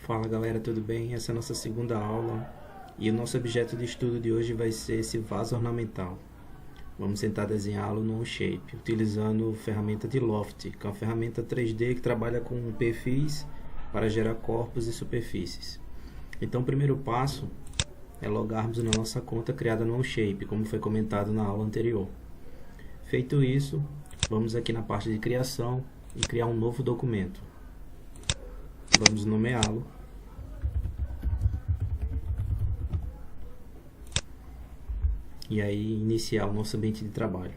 Fala galera, tudo bem? Essa é a nossa segunda aula e o nosso objeto de estudo de hoje vai ser esse vaso ornamental. Vamos tentar desenhá-lo no Shape, utilizando a ferramenta de Loft, que é uma ferramenta 3D que trabalha com perfis para gerar corpos e superfícies. Então o primeiro passo é logarmos na nossa conta criada no Shape, como foi comentado na aula anterior. Feito isso, vamos aqui na parte de criação e criar um novo documento. Vamos nomeá-lo. E aí iniciar o nosso ambiente de trabalho.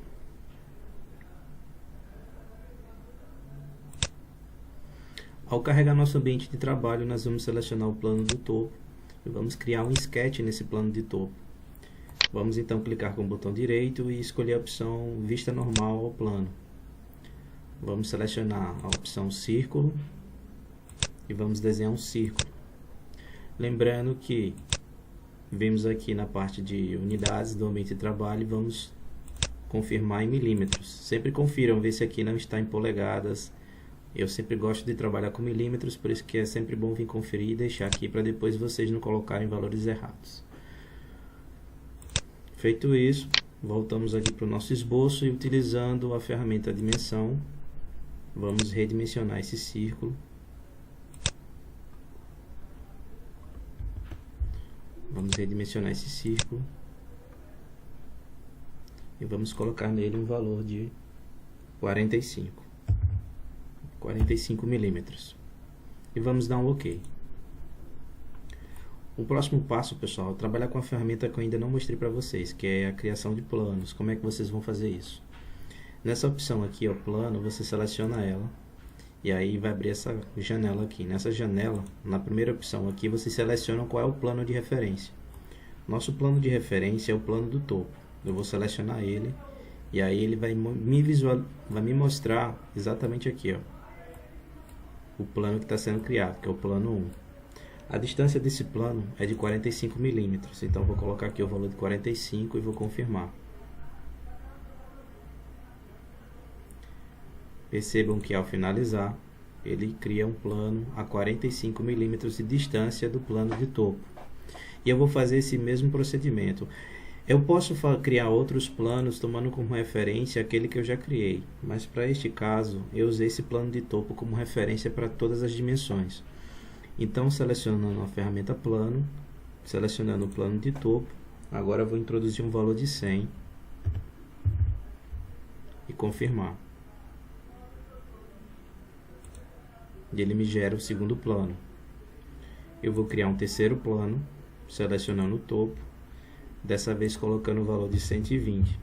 Ao carregar nosso ambiente de trabalho, nós vamos selecionar o plano do topo e vamos criar um sketch nesse plano de topo. Vamos então clicar com o botão direito e escolher a opção Vista Normal ao plano. Vamos selecionar a opção Círculo e vamos desenhar um círculo. Lembrando que vemos aqui na parte de unidades do ambiente de trabalho e vamos confirmar em milímetros. Sempre confiram, ver se aqui não está em polegadas. Eu sempre gosto de trabalhar com milímetros, por isso que é sempre bom vir conferir e deixar aqui para depois vocês não colocarem valores errados. Feito isso, voltamos aqui para o nosso esboço e utilizando a ferramenta Dimensão, vamos redimensionar esse círculo. Vamos redimensionar esse círculo e vamos colocar nele um valor de 45 milímetros e vamos dar um OK. O próximo passo, pessoal, é trabalhar com a ferramenta que eu ainda não mostrei para vocês, que é a criação de planos. Como é que vocês vão fazer isso? Nessa opção aqui, ó, plano, você seleciona ela e aí vai abrir essa janela aqui. Nessa janela, na primeira opção aqui, vocês selecionam qual é o plano de referência. Nosso plano de referência é o plano do topo. Eu vou selecionar ele e aí ele vai me mostrar exatamente aqui, ó, o plano que está sendo criado, que é o plano 1. A distância desse plano é de 45 milímetros, então eu vou colocar aqui o valor de 45 e vou confirmar. Percebam que ao finalizar, ele cria um plano a 45 milímetros de distância do plano de topo. E eu vou fazer esse mesmo procedimento. Eu posso criar outros planos tomando como referência aquele que eu já criei, mas para este caso eu usei esse plano de topo como referência para todas as dimensões. Então, selecionando a ferramenta plano, selecionando o plano de topo, agora eu vou introduzir um valor de 100 e confirmar. E ele me gera o segundo plano. Eu vou criar um terceiro plano, selecionando o topo, dessa vez colocando o valor de 120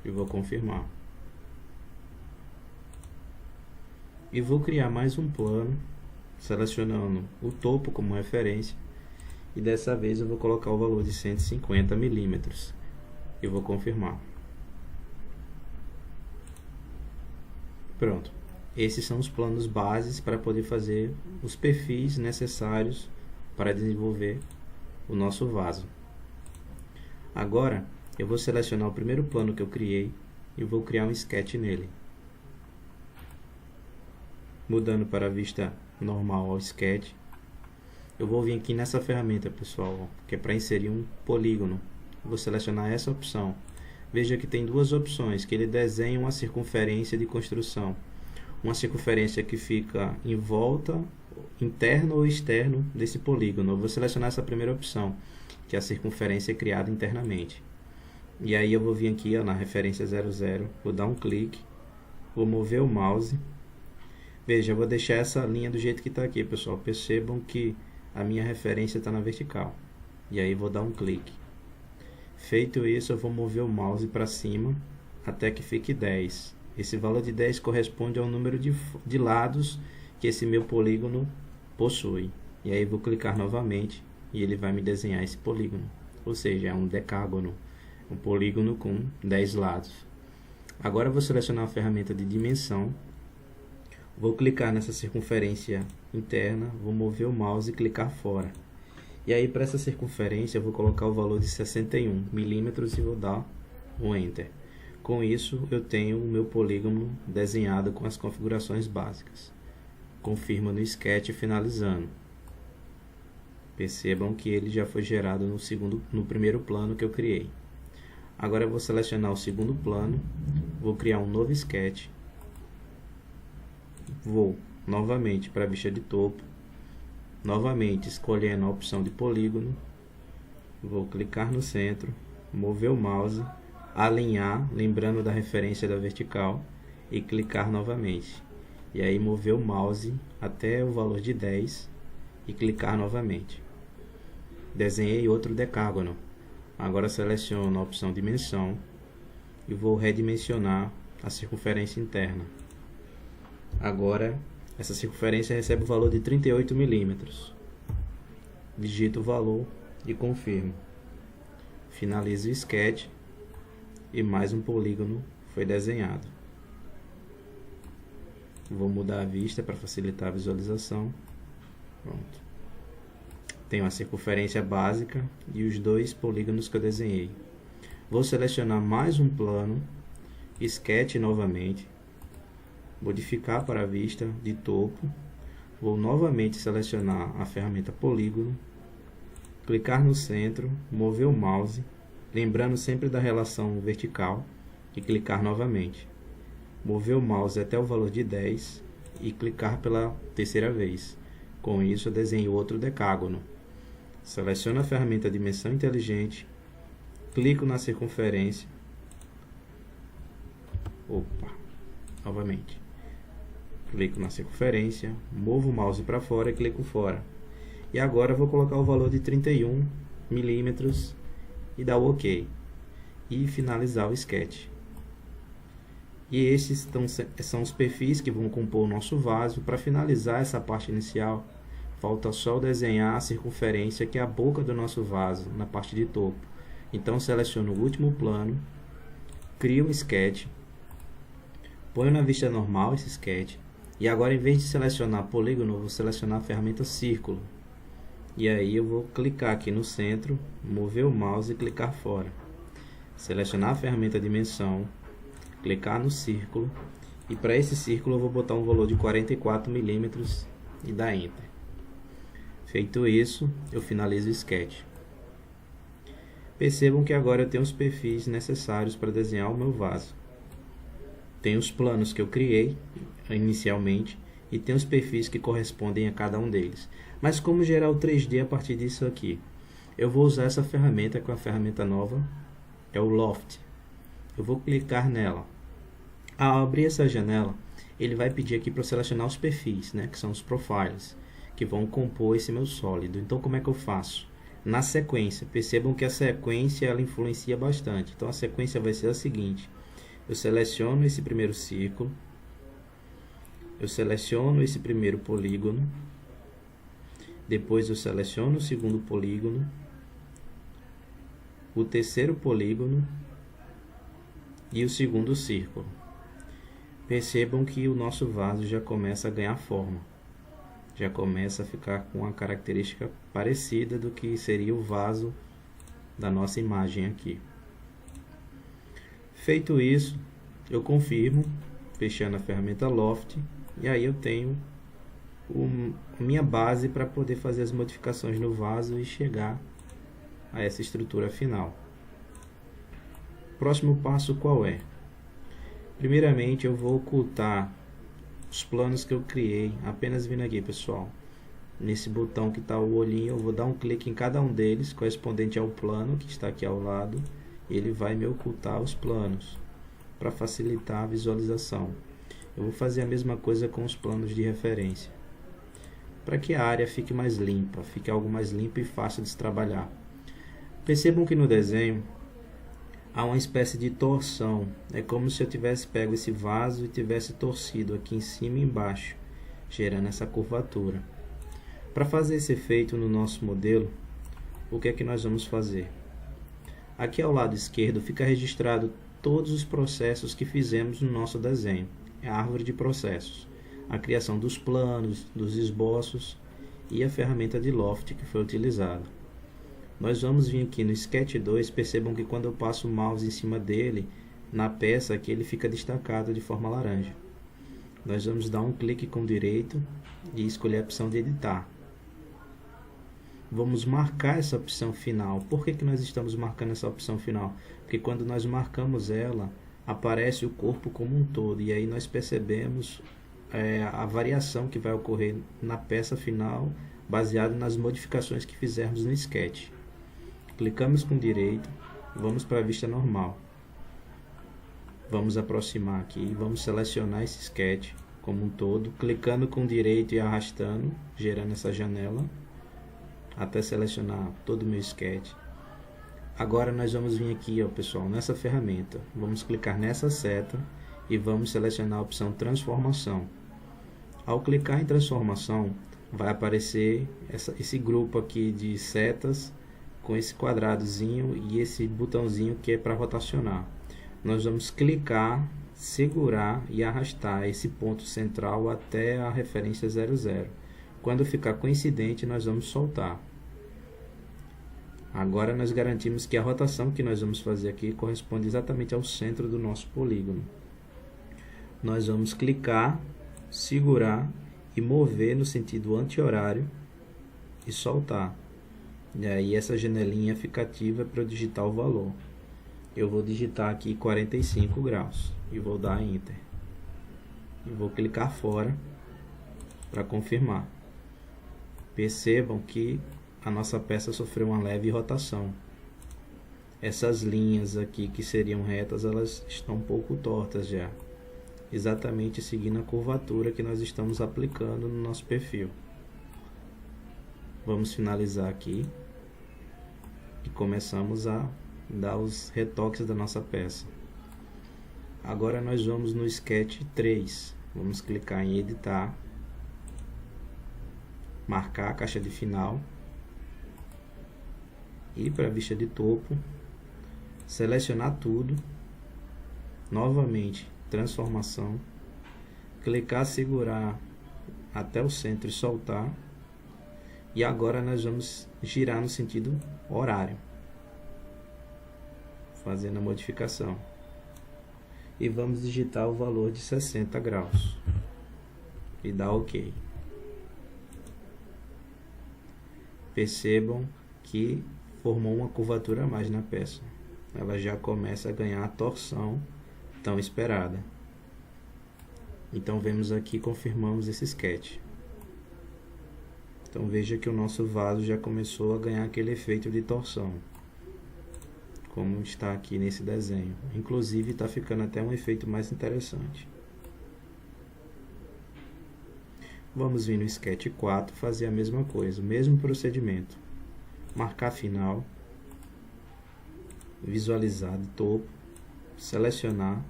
e vou confirmar. E vou criar mais um plano, selecionando o topo como referência e dessa vez eu vou colocar o valor de 150 milímetros e vou confirmar. Pronto. Esses são os planos bases para poder fazer os perfis necessários para desenvolver o nosso vaso. Agora eu vou selecionar o primeiro plano que eu criei e vou criar um sketch nele. Mudando para a vista normal ao sketch, eu vou vir aqui nessa ferramenta, pessoal, que é para inserir um polígono. Vou selecionar essa opção. Veja que tem duas opções, que ele desenha uma circunferência de construção. Uma circunferência que fica em volta, interno ou externo desse polígono. Eu vou selecionar essa primeira opção, que é a circunferência criada internamente. E aí eu vou vir aqui, ó, na referência 00, vou dar um clique, vou mover o mouse. Veja, eu vou deixar essa linha do jeito que está aqui, pessoal. Percebam que a minha referência está na vertical. E aí vou dar um clique. Feito isso, eu vou mover o mouse para cima até que fique 10. Esse valor de 10 corresponde ao número de lados que esse meu polígono possui. E aí vou clicar novamente e ele vai me desenhar esse polígono. Ou seja, é um decágono, um polígono com 10 lados. Agora eu vou selecionar a ferramenta de dimensão. Vou clicar nessa circunferência interna, vou mover o mouse e clicar fora. E aí para essa circunferência eu vou colocar o valor de 61 milímetros e vou dar um Enter. Com isso, eu tenho o meu polígono desenhado com as configurações básicas. Confirma no sketch finalizando. Percebam que ele já foi gerado no primeiro plano que eu criei. Agora eu vou selecionar o segundo plano, vou criar um novo sketch, vou novamente para a vista de topo, novamente escolhendo a opção de polígono, vou clicar no centro, mover o mouse, alinhar, lembrando da referência da vertical, e clicar novamente. E aí mover o mouse até o valor de 10 e clicar novamente. Desenhei outro decágono. Agora seleciono a opção dimensão e vou redimensionar a circunferência interna. Agora essa circunferência recebe o valor de 38 milímetros. Digito o valor e confirmo. Finalizo o sketch e mais um polígono foi desenhado. Vou mudar a vista para facilitar a visualização. Pronto. Tenho a circunferência básica e os dois polígonos que eu desenhei. Vou selecionar mais um plano, sketch novamente, modificar para a vista de topo. Vou novamente selecionar a ferramenta polígono, clicar no centro, mover o mouse, lembrando sempre da relação vertical, e clicar novamente. Mover o mouse até o valor de 10 e clicar pela terceira vez. Com isso eu desenho outro decágono. Seleciono a ferramenta Dimensão Inteligente, clico na circunferência, novamente, clico na circunferência, movo o mouse para fora e clico fora. E agora eu vou colocar o valor de 31 milímetros e dar o OK. E finalizar o sketch. E esses são os perfis que vão compor o nosso vaso. Para finalizar essa parte inicial, falta só desenhar a circunferência, que é a boca do nosso vaso, na parte de topo. Então seleciono o último plano, crio um sketch, ponho na vista normal esse sketch, e agora, em vez de selecionar polígono, eu vou selecionar a ferramenta círculo. E aí eu vou clicar aqui no centro, mover o mouse e clicar fora. Selecionar a ferramenta dimensão, clicar no círculo, e para esse círculo eu vou botar um valor de 44 milímetros e dar Enter. Feito isso, eu finalizo o sketch. Percebam que agora eu tenho os perfis necessários para desenhar o meu vaso. Tem os planos que eu criei inicialmente e tem os perfis que correspondem a cada um deles. Mas como gerar o 3D a partir disso aqui? Eu vou usar essa ferramenta, com a ferramenta nova, é o Loft. Eu vou clicar nela. Ao abrir essa janela, ele vai pedir aqui para eu selecionar os perfis, né, que são os profiles, que vão compor esse meu sólido. Então como é que eu faço? Na sequência, percebam que a sequência ela influencia bastante. Então a sequência vai ser a seguinte: eu seleciono esse primeiro círculo, eu seleciono esse primeiro polígono, depois eu seleciono o segundo polígono, o terceiro polígono e o segundo círculo. Percebam que o nosso vaso já começa a ganhar forma, já começa a ficar com uma característica parecida do que seria o vaso da nossa imagem aqui. Feito isso, eu confirmo, fechando a ferramenta Loft, e aí eu tenho minha base para poder fazer as modificações no vaso e chegar a essa estrutura final. Próximo passo qual é? Primeiramente eu vou ocultar os planos que eu criei, apenas vindo aqui, pessoal, nesse botão que está o olhinho, eu vou dar um clique em cada um deles, correspondente ao plano que está aqui ao lado, e ele vai me ocultar os planos, para facilitar a visualização. Eu vou fazer a mesma coisa com os planos de referência, para que a área fique mais limpa, fique algo mais limpo e fácil de se trabalhar. Percebam que no desenho há uma espécie de torção, é como se eu tivesse pego esse vaso e tivesse torcido aqui em cima e embaixo, gerando essa curvatura. Para fazer esse efeito no nosso modelo, o que é que nós vamos fazer? Aqui ao lado esquerdo fica registrado todos os processos que fizemos no nosso desenho, é a árvore de processos, a criação dos planos, dos esboços e a ferramenta de Loft que foi utilizada. Nós vamos vir aqui no Sketch 2, percebam que quando eu passo o mouse em cima dele, na peça aqui ele fica destacado de forma laranja. Nós vamos dar um clique com o direito e escolher a opção de editar. vamos marcar essa opção final. Por que nós estamos marcando essa opção final? Porque quando nós marcamos ela, aparece o corpo como um todo, e aí nós percebemos a variação que vai ocorrer na peça final, baseado nas modificações que fizermos no sketch. Clicamos com direito, vamos para a vista normal. Vamos aproximar aqui, vamos selecionar esse sketch como um todo, clicando com direito e arrastando, gerando essa janela, até selecionar todo o meu sketch. Agora nós vamos vir aqui, ó, pessoal, nessa ferramenta, vamos clicar nessa seta e vamos selecionar a opção transformação. Ao clicar em transformação, vai aparecer esse grupo aqui de setas com esse quadradozinho e esse botãozinho que é para rotacionar. Nós vamos clicar, segurar e arrastar esse ponto central até a referência 00. Quando ficar coincidente, nós vamos soltar. Agora nós garantimos que a rotação que nós vamos fazer aqui corresponde exatamente ao centro do nosso polígono. Nós vamos clicar, segurar e mover no sentido anti-horário e soltar. E aí essa janelinha fica ativa para eu digitar o valor. Eu vou digitar aqui 45 graus e vou dar Enter. E vou clicar fora para confirmar. Percebam que a nossa peça sofreu uma leve rotação. Essas linhas aqui que seriam retas, elas estão um pouco tortas já, exatamente seguindo a curvatura que nós estamos aplicando no nosso perfil. Vamos finalizar aqui e começamos a dar os retoques da nossa peça. Agora nós vamos no Sketch 3, vamos clicar em editar, marcar a caixa de final, ir para a vista de topo, selecionar tudo, novamente transformação, clicar, segurar até o centro e soltar. E agora nós vamos girar no sentido horário, fazendo a modificação, e vamos digitar o valor de 60 graus e dar OK. Percebam que formou uma curvatura a mais na peça, ela já começa a ganhar a torção tão esperada. Então vemos aqui, confirmamos esse sketch. Então veja que o nosso vaso já começou a ganhar aquele efeito de torção, como está aqui nesse desenho. Inclusive está ficando até um efeito mais interessante. Vamos vir no Sketch 4, fazer a mesma coisa, o mesmo procedimento. Marcar final, visualizar de topo, selecionar,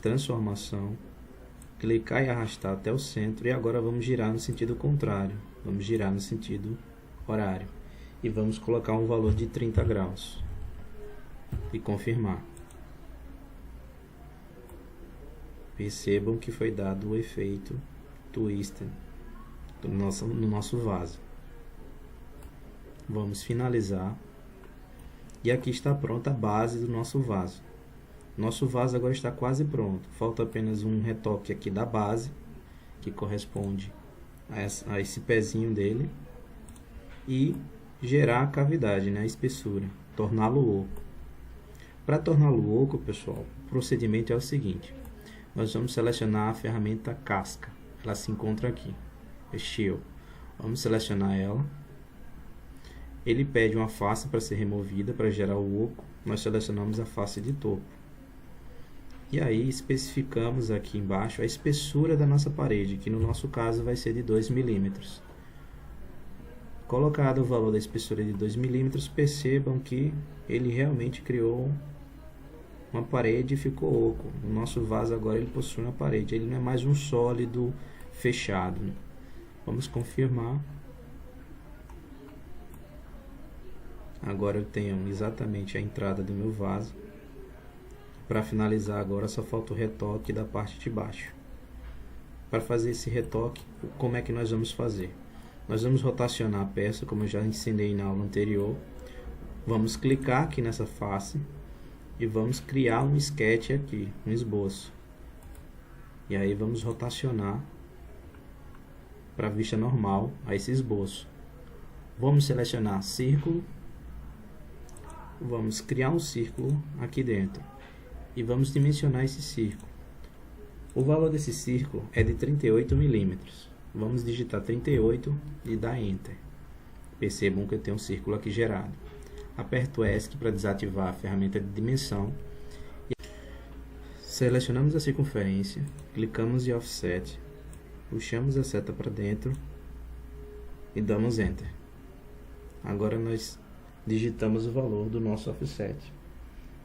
transformação, clicar e arrastar até o centro, e agora vamos girar no sentido contrário, vamos girar no sentido horário, e vamos colocar um valor de 30 graus e confirmar. Percebam que foi dado o efeito twister no nosso vaso. Vamos finalizar, e aqui está pronta a base do nosso vaso. Nosso vaso agora está quase pronto, falta apenas um retoque aqui da base, que corresponde a esse pezinho dele, e gerar a cavidade, né, a espessura, torná-lo oco. Para torná-lo oco, pessoal, o procedimento é o seguinte: nós vamos selecionar a ferramenta casca, ela se encontra aqui, Shield. Vamos selecionar ela. Ele pede uma face para ser removida, para gerar o oco. Nós selecionamos a face de topo. E aí especificamos aqui embaixo a espessura da nossa parede, que no nosso caso vai ser de 2 milímetros. Colocado o valor da espessura de 2 milímetros, percebam que ele realmente criou uma parede e ficou oco. O nosso vaso agora ele possui uma parede, ele não é mais um sólido fechado. Vamos confirmar. Agora eu tenho exatamente a entrada do meu vaso. Para finalizar agora só falta o retoque da parte de baixo. Para fazer esse retoque, como é que nós vamos fazer? Nós vamos rotacionar a peça, como eu já ensinei na aula anterior. Vamos clicar aqui nessa face e vamos criar um sketch aqui, um esboço. E aí vamos rotacionar para a vista normal a esse esboço. Vamos selecionar círculo, vamos criar um círculo aqui dentro e vamos dimensionar esse círculo. O valor desse círculo é de 38 milímetros. Vamos digitar 38 e dar Enter. Percebam que eu tenho um círculo aqui gerado. Aperto ESC para desativar a ferramenta de dimensão. Selecionamos a circunferência, clicamos em Offset, puxamos a seta para dentro e damos Enter. Agora nós digitamos o valor do nosso offset.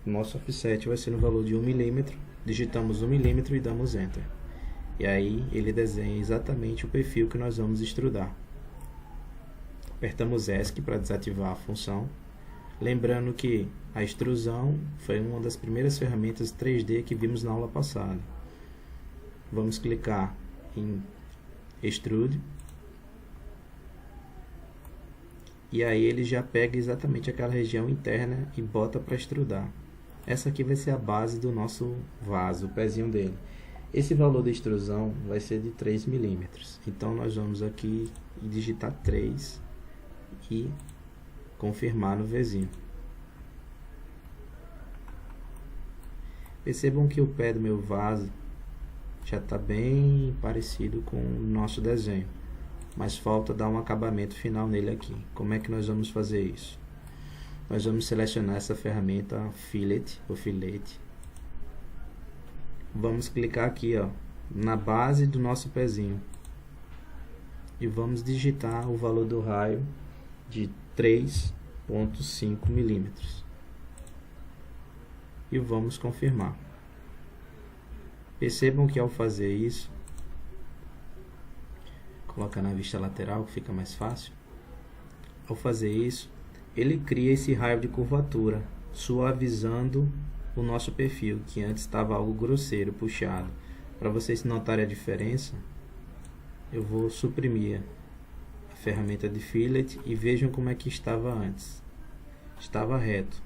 O nosso offset vai ser no valor de 1 milímetro. Digitamos 1 milímetro e damos Enter. E aí ele desenha exatamente o perfil que nós vamos extrudar. Apertamos ESC para desativar a função. Lembrando que a extrusão foi uma das primeiras ferramentas 3D que vimos na aula passada. Vamos clicar em Extrude. E aí ele já pega exatamente aquela região interna e bota para extrudar. Essa aqui vai ser a base do nosso vaso, o pezinho dele. Esse valor da extrusão vai ser de 3 milímetros. Então nós vamos aqui digitar 3 e confirmar no Vzinho. Percebam que o pé do meu vaso já está bem parecido com o nosso desenho, mas falta dar um acabamento final nele aqui. Como é que nós vamos fazer isso? Nós vamos selecionar essa ferramenta Fillet, ou filete. Vamos clicar aqui, ó, na base do nosso pezinho e vamos digitar o valor do raio de 3,5 milímetros e vamos confirmar. Percebam que ao fazer isso, colocar na vista lateral que fica mais fácil. Ao fazer isso, ele cria esse raio de curvatura, suavizando o nosso perfil, que antes estava algo grosseiro, puxado. Para vocês notarem a diferença, eu vou suprimir a ferramenta de Fillet e vejam como é que estava antes. Estava reto.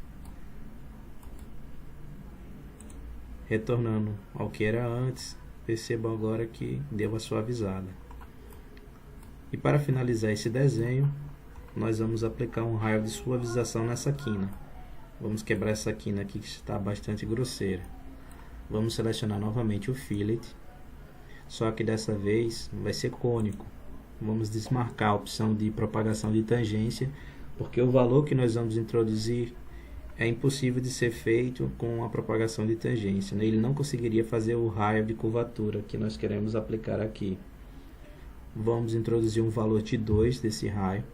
Retornando ao que era antes, percebam agora que deu a suavizada. E para finalizar esse desenho, nós vamos aplicar um raio de suavização nessa quina. Vamos quebrar essa quina aqui que está bastante grosseira. Vamos selecionar novamente o Fillet, só que dessa vez vai ser cônico. Vamos desmarcar a opção de propagação de tangência, porque o valor que nós vamos introduzir é impossível de ser feito com a propagação de tangência, né? Ele não conseguiria fazer o raio de curvatura que nós queremos aplicar aqui. Vamos introduzir um valor de 2 desse raio.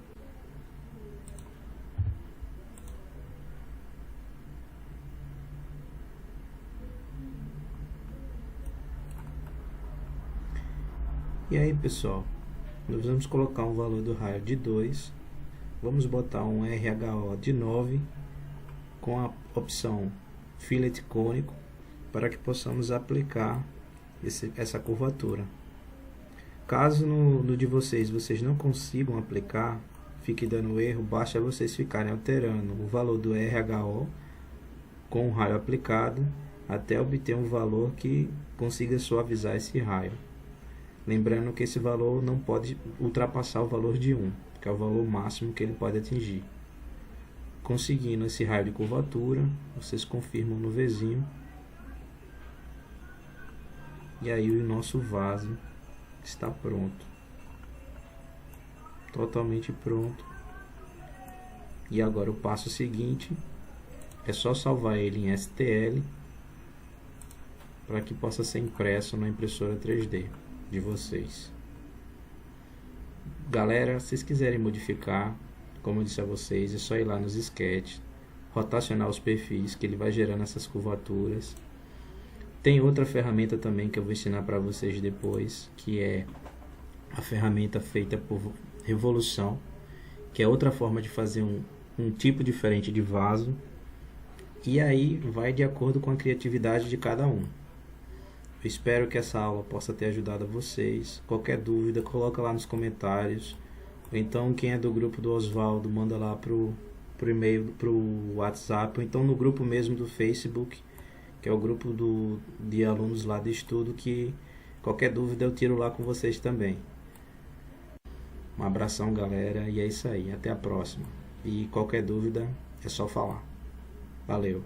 E aí, pessoal, nós vamos colocar um valor do raio de 2. Vamos botar um RHO de 9 com a opção Fillet cônico para que possamos aplicar essa curvatura. Caso no de vocês não consigam aplicar, fique dando erro, basta vocês ficarem alterando o valor do RHO com o raio aplicado até obter um valor que consiga suavizar esse raio. Lembrando que esse valor não pode ultrapassar o valor de 1, que é o valor máximo que ele pode atingir. Conseguindo esse raio de curvatura, vocês confirmam no Vzinho. E aí o nosso vaso está pronto. Totalmente pronto. E agora o passo seguinte é só salvar ele em STL para que possa ser impresso na impressora 3D de vocês. Galera, se vocês quiserem modificar, como eu disse a vocês, é só ir lá nos sketches, rotacionar os perfis que ele vai gerando essas curvaturas. Tem outra ferramenta também que eu vou ensinar para vocês depois, que é a ferramenta feita por revolução, que é outra forma de fazer um tipo diferente de vaso. E aí vai de acordo com a criatividade de cada um. Eu espero que essa aula possa ter ajudado a vocês. Qualquer dúvida, coloca lá nos comentários. Ou então, quem é do grupo do Oswaldo, manda lá pro e-mail, pro WhatsApp. Ou então no grupo mesmo do Facebook, que é o grupo de alunos lá de estudo, que qualquer dúvida eu tiro lá com vocês também. Um abração, galera, e é isso aí. Até a próxima. E qualquer dúvida é só falar. Valeu!